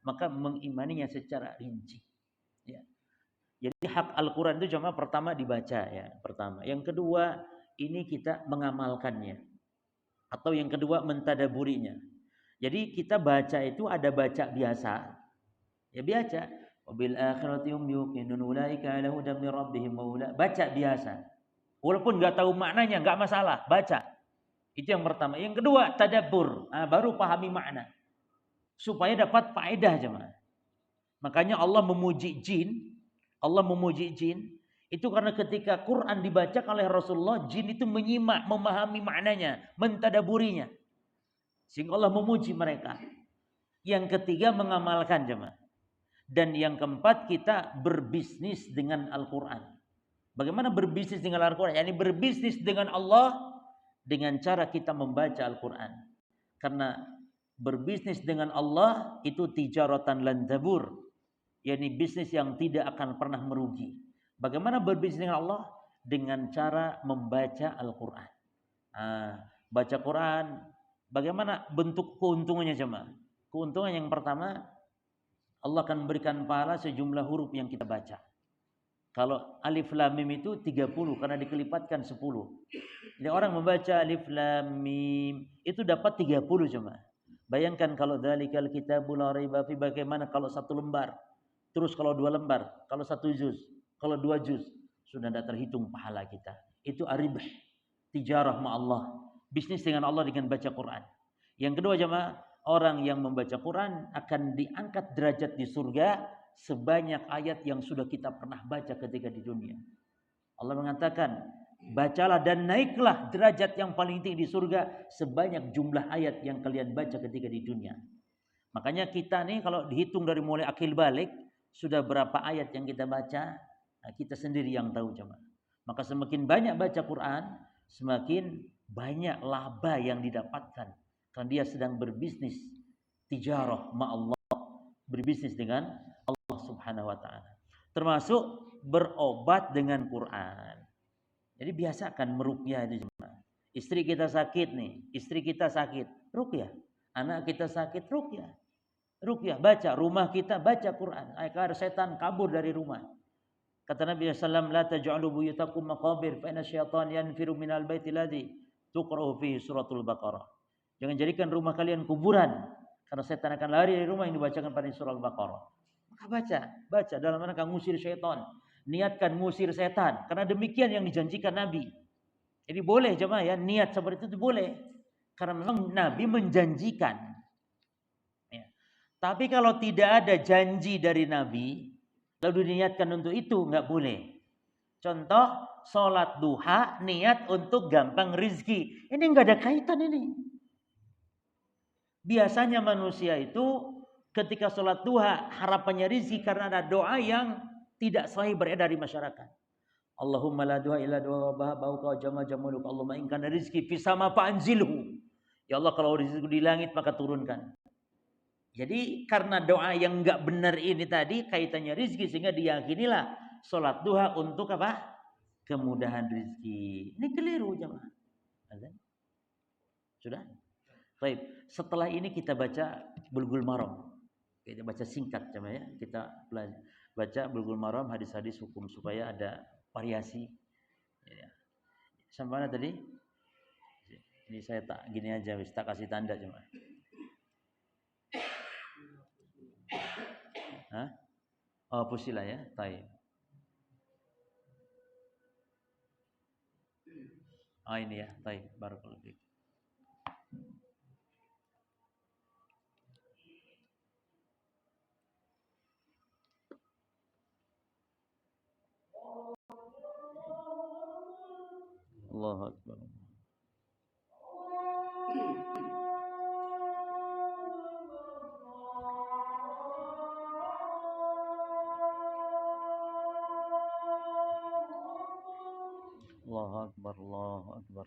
maka mengimaninya secara rinci. Ya. Jadi hak Al-Quran itu cuma pertama dibaca, ya, pertama. Yang kedua ini kita mengamalkannya, atau yang kedua mentadaburinya. Jadi kita baca itu ada baca biasa, ya biasa. Wabil akhirati hum yuqinun ulaika ala hudan min rabbihim wa baca biasa. Walaupun enggak tahu maknanya enggak masalah, baca. Itu yang pertama. Yang kedua, tadabbur. Baru pahami makna. Supaya dapat faedah jemaah. Makanya Allah memuji jin. Allah memuji jin. Itu karena ketika Quran dibaca oleh Rasulullah, jin itu menyimak, memahami maknanya, mentadaburinya. Sehingga Allah memuji mereka. Yang ketiga, mengamalkan jemaah. Dan yang keempat, kita berbisnis dengan Al-Quran. Bagaimana berbisnis dengan Al-Quran? Yani berbisnis dengan Allah dengan cara kita membaca Al-Quran. Karena berbisnis dengan Allah itu tijaratan lan tabur, yakni bisnis yang tidak akan pernah merugi. Bagaimana berbisnis dengan Allah? Dengan cara membaca Al-Quran. Baca Quran, bagaimana bentuk keuntungannya jemaah? Keuntungan yang pertama, Allah akan memberikan pahala sejumlah huruf yang kita baca. Kalau alif lam mim itu 30 karena dikelipatkan 10. Jadi orang membaca alif lam mim itu dapat 30 cuma. Bayangkan kalau dzalikal kitabul la raiba fi, bagaimana kalau satu lembar. Terus kalau 2 lembar, kalau 1 juz, kalau 2 juz, sudah tidak terhitung pahala kita. Itu aribah, tijarah ma Allah, bisnis dengan Allah dengan baca Quran. Yang kedua jemaah, orang yang membaca Quran akan diangkat derajat di surga sebanyak ayat yang sudah kita pernah baca ketika di dunia. Allah mengatakan, bacalah dan naiklah derajat yang paling tinggi di surga sebanyak jumlah ayat yang kalian baca ketika di dunia. Makanya kita nih kalau dihitung dari mulai akil balik, sudah berapa ayat yang kita baca, kita sendiri yang tahu jemaah. Maka semakin banyak baca Quran, semakin banyak laba yang didapatkan. Karena dia sedang berbisnis tijarah ma Allah, berbisnis dengan Allah Subhanahu wa taala. Termasuk berobat dengan Quran. Jadi biasakan meruqyah itu jemaah. Istri kita sakit nih, istri kita sakit, ruqyah. Anak kita sakit, ruqyah. Ruqyah, baca, rumah kita baca Quran agar setan kabur dari rumah. Kata Nabi sallallahu alaihi wasallam, la taj'alu buyutakum maqabir fa inna syaitan yanfiru minal baiti ladzi tuqra'u fihi suratul Baqarah. Jangan jadikan rumah kalian kuburan, karena setan akan lari dari rumah yang dibacakan pada surah Al-Baqarah. Maka baca dalam rangka ngusir syaitan. Niatkan ngusir setan, karena demikian yang dijanjikan Nabi. Jadi boleh jemaah ya, niat seperti itu boleh. Karena memang Nabi menjanjikan. Ya. Tapi kalau tidak ada janji dari Nabi, lalu diniatkan untuk itu, enggak boleh. Contoh, sholat duha, niat untuk gampang rizki. Ini enggak ada kaitan ini. Biasanya manusia itu ketika sholat duha harapannya rizki karena ada doa yang tidak sahih beredar di masyarakat. Allahumma la duha illa duha bauka jama jamuluk. Allahumma in kana rizki fi sama fa'anzilhu. Ya Allah, kalau rizki di langit maka turunkan. Jadi karena doa yang enggak benar ini tadi kaitannya rizki, sehingga diyakinilah sholat duha untuk apa? Kemudahan rizki. Ini keliru jemaah. Sudah? Baik. Setelah ini kita baca Bulughul Maram. Kita baca singkat jemaah ya. Kita baca Bulughul Maram, hadis-hadis hukum supaya ada variasi. Ya. Sampai mana tadi? Ini saya tak gini aja, wis tak kasih tanda cuma. Hah? Oh, pusila ya, taib. Oh ini ya, taib. Barakallahu fiik. Allahu Akbar. Allahu Akbar, Allahu Akbar.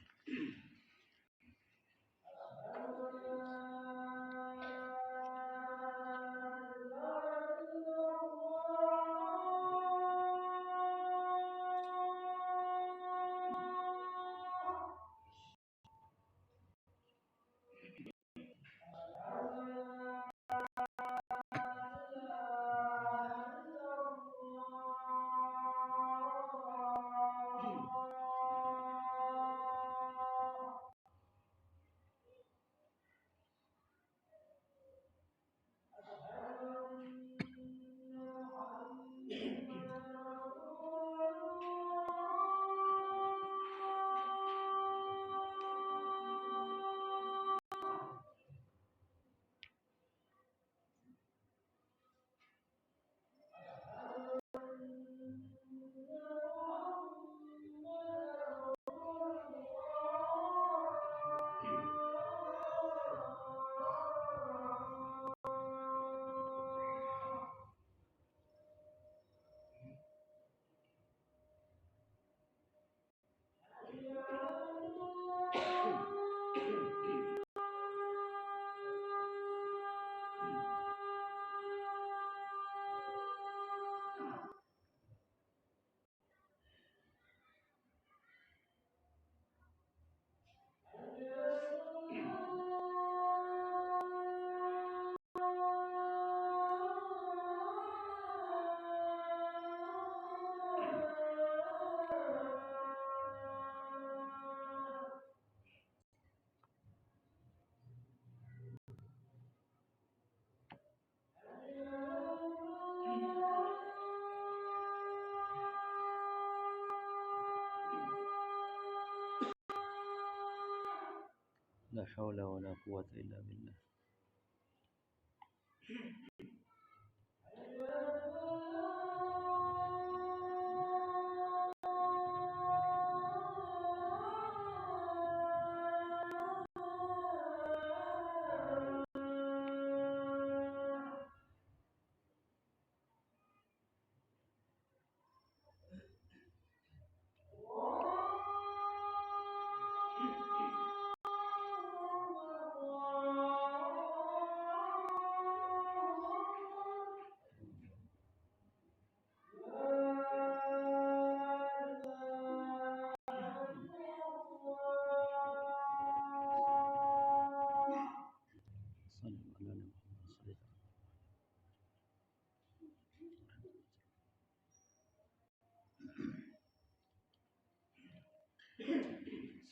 La haula wa la quwwata illa billah.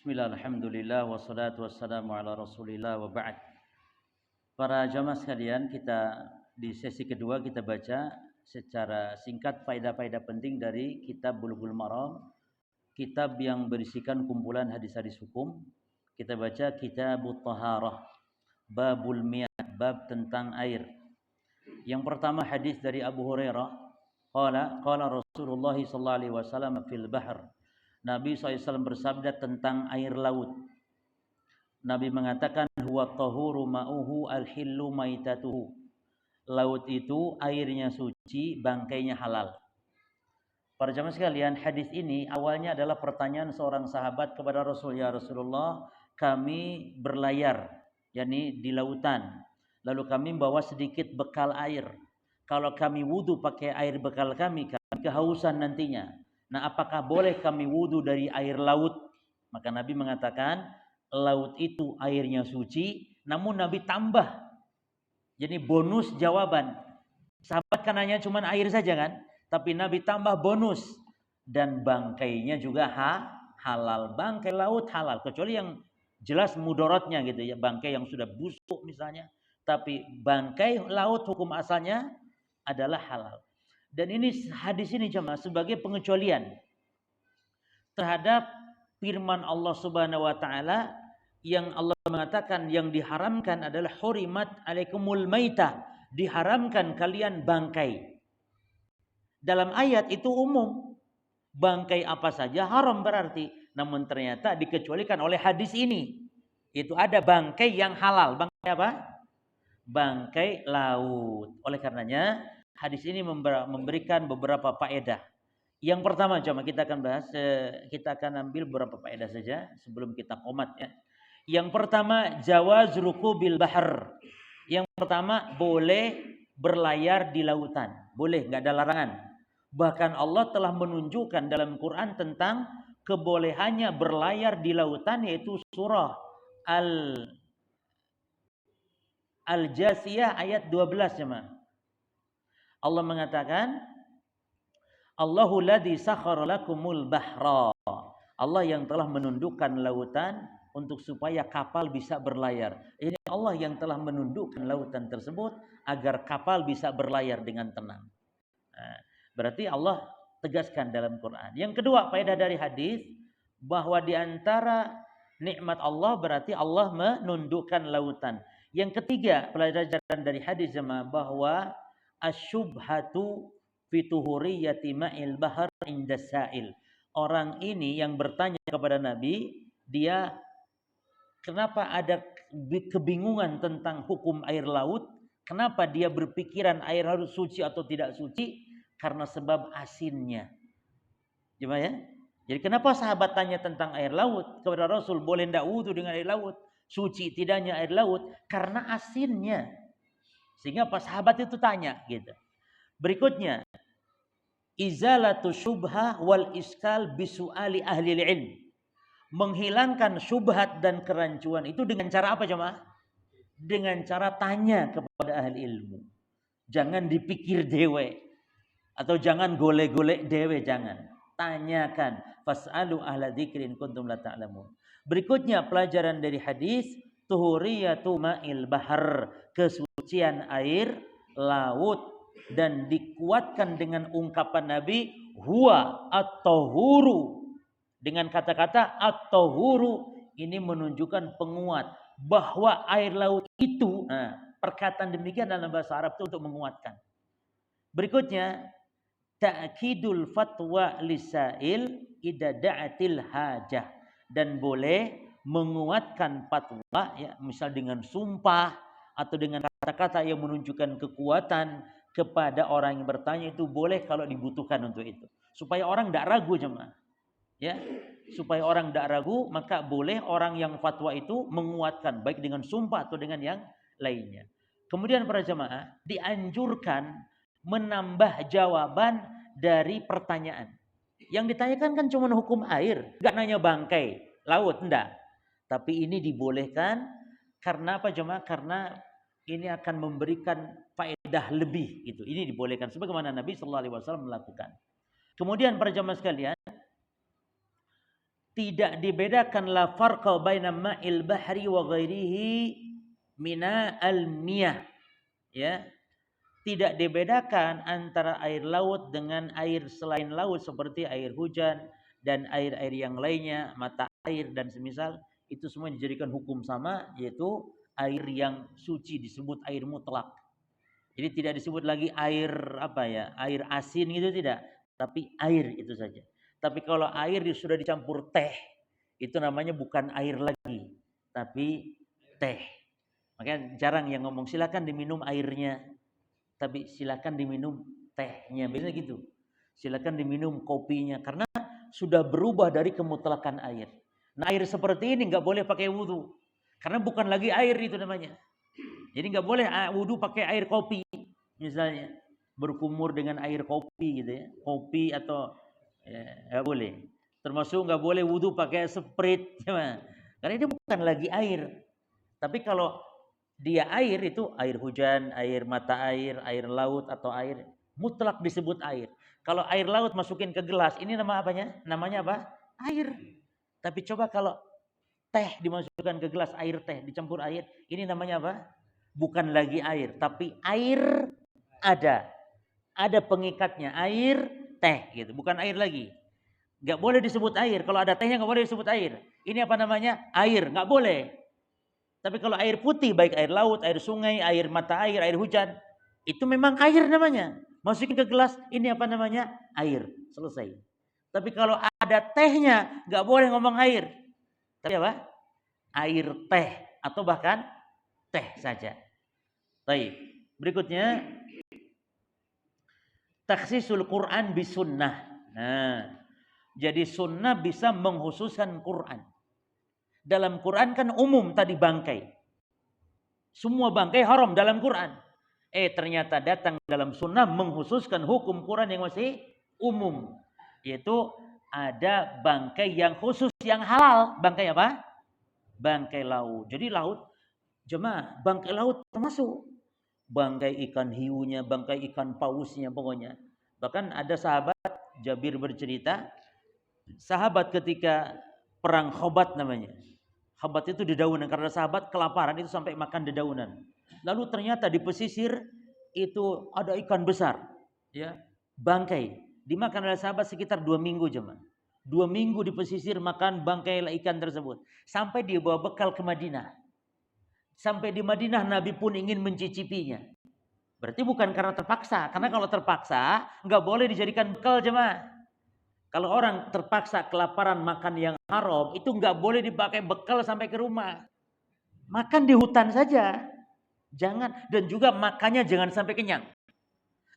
Bismillah, alhamdulillah, wassalatu wassalamu ala rasulillah wa ba'd. Para jamaah sekalian, kita di sesi kedua kita baca secara singkat faedah-faedah penting dari kitab Bulughul Maram, kitab yang berisikan kumpulan hadis-hadis hukum. Kita baca Kitabut Taharah, Babul Miyah, bab tentang air. Yang pertama hadis dari Abu Hurairah, qala Rasulullah sallallahu alaihi wasallam fil bahr. Nabi SAW bersabda tentang air laut. Nabi mengatakan huwa tahuru ma'uhu al-hillu maitatuhu. Laut itu airnya suci, bangkainya halal. Para jamaah sekalian, hadis ini awalnya adalah pertanyaan seorang sahabat kepada Rasul, ya Rasulullah, kami berlayar, yakni di lautan. Lalu kami bawa sedikit bekal air. Kalau kami wudu pakai air bekal kami kehausan nantinya. Nah, apakah boleh kami wudu dari air laut? Maka Nabi mengatakan, laut itu airnya suci, namun Nabi tambah. Jadi bonus jawaban. Sahabat kan hanya cuma air saja kan? Tapi Nabi tambah bonus, dan bangkainya juga halal. Bangkai laut halal, kecuali yang jelas mudorotnya gitu ya, bangkai yang sudah busuk misalnya. Tapi bangkai laut hukum asalnya adalah halal. Dan ini hadis ini cuma sebagai pengecualian terhadap firman Allah Subhanahu wa taala yang Allah mengatakan yang diharamkan adalah hurimat alaikumul maitah, diharamkan kalian bangkai. Dalam ayat itu umum, bangkai apa saja haram berarti. Namun ternyata dikecualikan oleh hadis ini. Itu ada bangkai yang halal. Bangkai apa? Bangkai laut. Oleh karenanya hadis ini memberikan beberapa faedah. Yang pertama, coba kita akan bahas, kita akan ambil beberapa faedah saja sebelum kita qomat ya. Yang pertama, jawaz rukubil bahr. Yang pertama, boleh berlayar di lautan. Boleh, nggak ada larangan. Bahkan Allah telah menunjukkan dalam Quran tentang kebolehannya berlayar di lautan, yaitu surah Al-Jasiyah ayat 12 jemaah. Allah mengatakan, Allahu ladzi sakhkhara lakumul bahra. Allah yang telah menundukkan lautan untuk supaya kapal bisa berlayar. Ini Allah yang telah menundukkan lautan tersebut agar kapal bisa berlayar dengan tenang. Nah, berarti Allah tegaskan dalam Quran. Yang kedua, faedah dari hadis bahwa di antara nikmat Allah berarti Allah menundukkan lautan. Yang ketiga, pelajaran dari hadis jemaah bahwa asyubhatu fi tuhuriyati ma'il bahr inda sa'il. Orang ini yang bertanya kepada Nabi, dia kenapa ada kebingungan tentang hukum air laut? Kenapa dia berpikiran air laut suci atau tidak suci? Karena sebab asinnya. Gimana ya? Jadi kenapa sahabat tanya tentang air laut kepada Rasul, boleh tidak wudu dengan air laut? Suci tidaknya air laut? Karena asinnya. Sehingga pas sahabat itu tanya gitu. Berikutnya, izalatu syubhah wal iskal bisuali ahli ilm. Menghilangkan syubhat dan kerancuan itu dengan cara apa jemaah? Dengan cara tanya kepada ahli ilmu. Jangan dipikir dewe. Atau jangan golek-golek dewe, jangan. Tanyakan. Fas'alu ahla dzikrin kuntum la ta'lamun. Berikutnya pelajaran dari hadis, tuhuriyatu ma'il bahr, kesucian air laut, dan dikuatkan dengan ungkapan Nabi huwa at-tahuru. Dengan kata-kata at-tahuru ini menunjukkan penguat bahwa air laut itu, perkataan demikian dalam bahasa Arab itu untuk menguatkan. Berikutnya, ta'kidul fatwa lisail idza da'atil hajah, dan boleh menguatkan fatwa ya, misal dengan sumpah atau dengan kata-kata yang menunjukkan kekuatan kepada orang yang bertanya, itu boleh kalau dibutuhkan untuk itu. Supaya orang tidak ragu jemaah. Ya, supaya orang tidak ragu, maka boleh orang yang fatwa itu menguatkan baik dengan sumpah atau dengan yang lainnya. Kemudian para jemaah dianjurkan menambah jawaban dari pertanyaan. Yang ditanyakan kan cuma hukum air, enggak nanya bangkai laut, enggak. Tapi ini dibolehkan karena apa jemaah? Karena ini akan memberikan faedah lebih gitu. Ini dibolehkan sebagaimana Nabi sallallahu alaihi wasallam melakukan. Kemudian para jemaah sekalian, tidak dibedakan la farqa baina ma'il bahri wa ghairihi mina al-miyah. Ya. Tidak dibedakan antara air laut dengan air selain laut seperti air hujan dan air-air yang lainnya, mata air dan semisal, itu semua dijadikan hukum sama, yaitu air yang suci disebut air mutlak. Jadi tidak disebut lagi air apa ya, air asin gitu tidak, tapi air itu saja. Tapi kalau air sudah dicampur teh, itu namanya bukan air lagi, tapi teh. Makanya jarang yang ngomong silakan diminum airnya, tapi silakan diminum tehnya. Biasanya gitu. Silakan diminum kopinya karena sudah berubah dari kemutlakan air. Nah, air seperti ini nggak boleh pakai wudhu karena bukan lagi air itu namanya. Jadi nggak boleh wudhu pakai air kopi misalnya, berkumur dengan air kopi gitu ya, kopi atau ya, nggak boleh. Termasuk nggak boleh wudhu pakai Sprite, karena ini bukan lagi air. Tapi kalau dia air itu air hujan, air mata air laut atau air mutlak disebut air. Kalau air laut masukin ke gelas, ini nama apanya? Namanya apa? Air. Tapi coba kalau teh dimasukkan ke gelas, air teh dicampur air, ini namanya apa? Bukan lagi air, tapi air ada. Ada pengikatnya, air teh gitu, bukan air lagi. Nggak boleh disebut air. Kalau ada tehnya nggak boleh disebut air. Ini apa namanya? Air, nggak boleh. Tapi kalau air putih, baik air laut, air sungai, air mata air hujan, itu memang air namanya. Masukin ke gelas, ini apa namanya? Air. Selesai. Tapi kalau ada tehnya, nggak boleh ngomong air. Tapi apa? Air teh atau bahkan teh saja. Baik. Berikutnya, takhsisul Quran bisunnah. Nah, jadi sunnah bisa menghususkan Quran. Dalam Quran kan umum tadi bangkai. Semua bangkai haram dalam Quran. Ternyata datang dalam sunnah menghususkan hukum Quran yang masih umum. Yaitu ada bangkai yang khusus, yang halal. Bangkai apa? Bangkai laut. Jadi laut, jemaah, bangkai laut termasuk. Bangkai ikan hiunya, bangkai ikan pausnya pokoknya. Bahkan ada sahabat, Jabir bercerita, sahabat ketika perang Khobat namanya. Khobat itu dedaunan, karena sahabat kelaparan itu sampai makan dedaunan. Lalu ternyata di pesisir itu ada ikan besar, ya, bangkai. Dimakan oleh sahabat sekitar 2 minggu jemaah. 2 minggu di pesisir makan bangkai ikan tersebut. Sampai dia bawa bekal ke Madinah. Sampai di Madinah Nabi pun ingin mencicipinya. Berarti bukan karena terpaksa. Karena kalau terpaksa nggak boleh dijadikan bekal jemaah. Kalau orang terpaksa kelaparan makan yang haram, itu nggak boleh dipakai bekal sampai ke rumah. Makan di hutan saja. Jangan, dan juga makannya jangan sampai kenyang.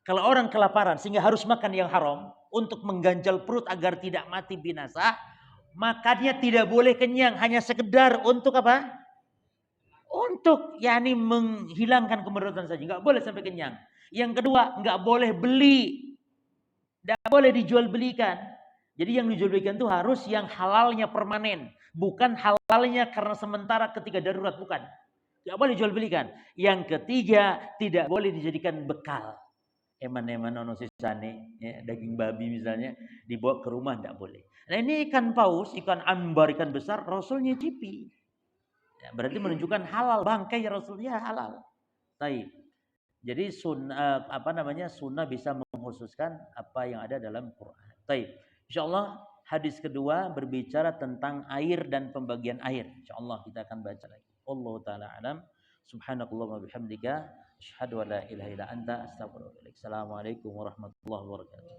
Kalau orang kelaparan sehingga harus makan yang haram untuk mengganjal perut agar tidak mati binasa, makannya tidak boleh kenyang, hanya sekedar untuk apa? Untuk menghilangkan kemerotan saja, nggak boleh sampai kenyang. Yang kedua, nggak boleh beli, nggak boleh dijual belikan. Jadi yang dijual belikan itu harus yang halalnya permanen, bukan halalnya karena sementara ketika darurat, bukan. Tidak boleh jual belikan. Yang ketiga, tidak boleh dijadikan bekal. Eman-eman ono sisane, ya, daging babi misalnya dibawa ke rumah tidak boleh. Nah ini ikan paus, ikan ambar, ikan besar, Rasul nyicipi. Ya, berarti menunjukkan halal, bangkai ya Rasul, ya halal. Taib. Jadi sunnah bisa mengkhususkan apa yang ada dalam Quran. Taib. InsyaAllah hadis kedua berbicara tentang air dan pembagian air. InsyaAllah kita akan baca lagi. Allah Ta'ala alam. Subhanakallah wa bihamdika. Asyhadu an la ilaha illa anta astaghfiruka wa atubu ilaik. Assalamualaikum warahmatullahi wabarakatuh.